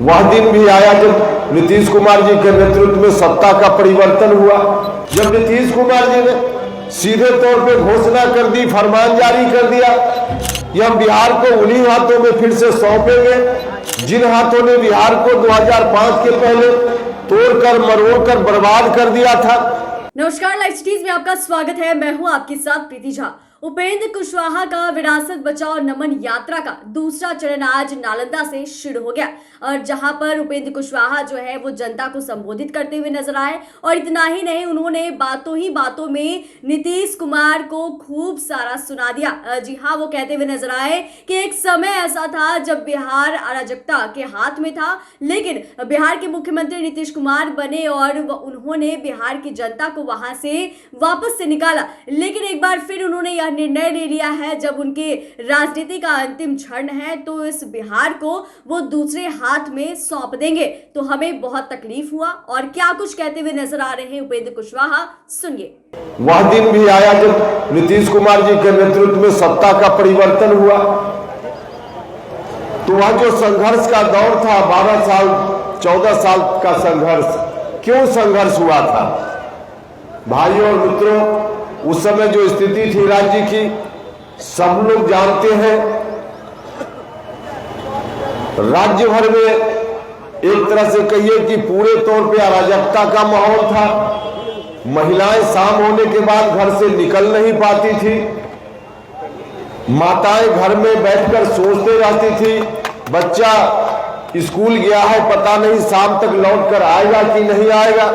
वह दिन भी आया जब नीतीश कुमार जी के नेतृत्व में सत्ता का परिवर्तन हुआ, जब नीतीश कुमार जी ने सीधे तौर पे घोषणा कर दी, फरमान जारी कर दिया कि हम बिहार को उन्हीं हाथों में फिर से सौंपेंगे जिन हाथों ने बिहार को 2005 के पहले तोड़कर मरोड़कर बर्बाद कर दिया था। नमस्कार, लाइव सिटीज में आपका स्वागत है। मैं हूं आपके साथ प्रीति झा। उपेंद्र कुशवाहा का विरासत बचाओ नमन यात्रा का दूसरा चरण आज नालंदा से शुरू हो गया और जहां पर उपेंद्र कुशवाहा जो है वो जनता को संबोधित करते हुए नजर आए। और इतना ही नहीं, उन्होंने बातों ही बातों में नीतीश कुमार को खूब सारा सुना दिया। जी हाँ, वो कहते हुए नजर आए कि एक समय ऐसा था जब बिहार अराजकता के हाथ में था, लेकिन बिहार के मुख्यमंत्री नीतीश कुमार बने और उन्होंने बिहार की जनता को वहां से वापस से निकाला। लेकिन एक बार फिर उन्होंने यह निर्णय ले लिया है, जब उनके राजनीति का अंतिम क्षण है तो इस बिहार को वो दूसरे हाथ में सौंप देंगे। तो हमें बहुत तकलीफ हुआ और क्या कुछ कहते हुए नजर आ रहे हैं उपेंद्र कुशवाहा, सुनिए। वह दिन भी आया जब नीतीश कुमार जी के नेतृत्व में सत्ता का परिवर्तन हुआ, तो वह जो संघर्ष का दौर था, 12 साल 14 साल का संघर्ष, क्यों संघर्ष हुआ था भाइयों और मित्रों? उस समय जो स्थिति थी राज्य की, सब लोग जानते हैं। राज्य भर में एक तरह से कहिए कि पूरे तौर पे अराजकता का माहौल था। महिलाएं शाम होने के बाद घर से निकल नहीं पाती थी, माताएं घर में बैठकर सोचते रहती थी, बच्चा स्कूल गया है, पता नहीं शाम तक लौट कर आएगा कि नहीं आएगा।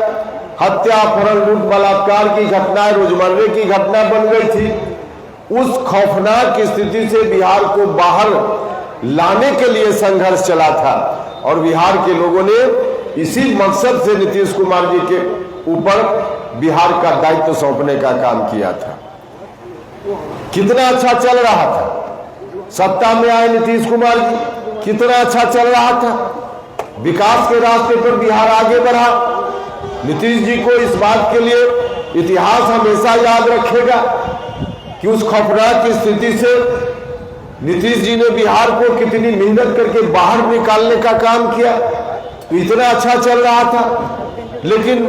हत्या, अपहरण, लूट, बलात्कार की घटनाएं रोजमर्रे की घटना बन गई थी। उस खौफनाक स्थिति से बिहार को बाहर लाने के लिए संघर्ष चला था और बिहार के लोगों ने इसी मकसद से नीतीश कुमार जी के ऊपर बिहार का दायित्व सौंपने का काम किया था। कितना अच्छा चल रहा था, सत्ता में आए नीतीश कुमार जी, कितना अच्छा चल रहा था। विकास के रास्ते पर बिहार आगे बढ़ा। नीतीश जी को इस बात के लिए इतिहास हमेशा याद रखेगा कि उस खौफनाक स्थिति से नीतीश जी ने बिहार को कितनी मेहनत करके बाहर निकालने का काम किया। तो इतना अच्छा चल रहा था। लेकिन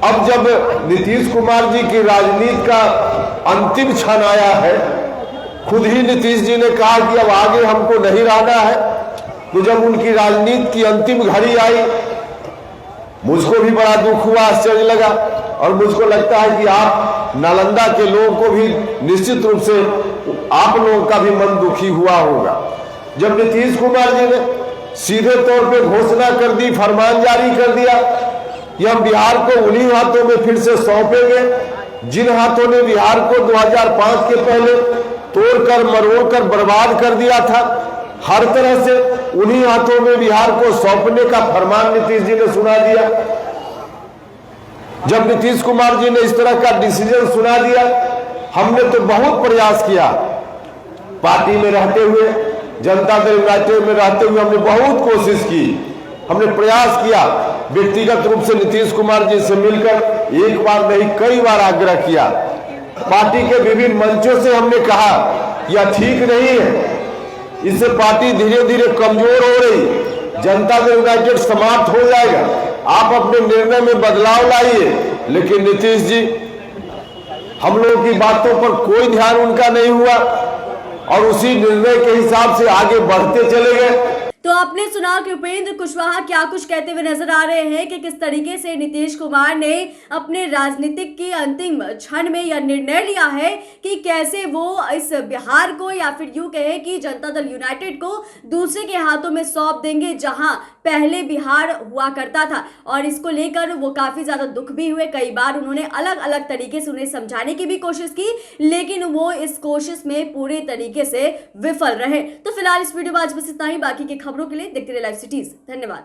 अब जब नीतीश कुमार जी की राजनीति का अंतिम क्षण आया है, खुद ही नीतीश जी ने कहा कि अब आगे हमको नहीं रहना है। तो जब उनकी राजनीति की अंतिम घड़ी आई, मुझको भी बड़ा दुख हुआ, आश्चर्य लगा और मुझको लगता है कि आप नालंदा के लोगों को भी निश्चित रूप से आप लोगों का भी मन दुखी हुआ होगा। जब नीतीश कुमार जी ने सीधे तौर पे घोषणा कर दी, फरमान जारी कर दिया कि हम बिहार को उन्हीं हाथों में फिर से सौंपेंगे जिन हाथों ने बिहार को 2005 के पहले तोड़कर मरोड़कर बर्बाद कर दिया था। हर तरह से उन्हीं हाथों में बिहार को सौंपने का फरमान नीतीश जी ने सुना दिया। जब नीतीश कुमार जी ने इस तरह का डिसीजन सुना दिया, हमने तो बहुत प्रयास किया। पार्टी में रहते हुए, जनता दल यूनाइटेड में रहते हुए हमने बहुत कोशिश की, हमने प्रयास किया। व्यक्तिगत रूप से नीतीश कुमार जी से मिलकर एक बार नहीं कई बार आग्रह किया। पार्टी के विभिन्न मंचों से हमने कहा यह ठीक नहीं है, इससे पार्टी धीरे धीरे कमजोर हो रही, जनता दल यूनाइटेड समाप्त हो जाएगा, आप अपने निर्णय में बदलाव लाइए। लेकिन नीतीश जी, हम लोगों की बातों पर कोई ध्यान उनका नहीं हुआ और उसी निर्णय के हिसाब से आगे बढ़ते चले गए। तो आपने सुना कि उपेंद्र कुशवाहा क्या कुछ कहते हुए नजर आ रहे हैं कि किस तरीके से नीतीश कुमार ने अपने राजनीतिक के अंतिम क्षण में यह निर्णय लिया है कि कैसे वो इस बिहार को, या फिर यूं कहे कि जनता दल यूनाइटेड को दूसरे के हाथों में सौंप देंगे जहां पहले बिहार हुआ करता था। और इसको लेकर वो काफी ज्यादा दुख भी हुए। कई बार उन्होंने अलग अलग तरीके से उन्हें समझाने की भी कोशिश की, लेकिन वो इस कोशिश में पूरे तरीके से विफल रहे। तो फिलहाल इस वीडियो में आज बस इतना ही। बाकी के खबरों के लिए देखते रहिए लाइव सिटीज। धन्यवाद।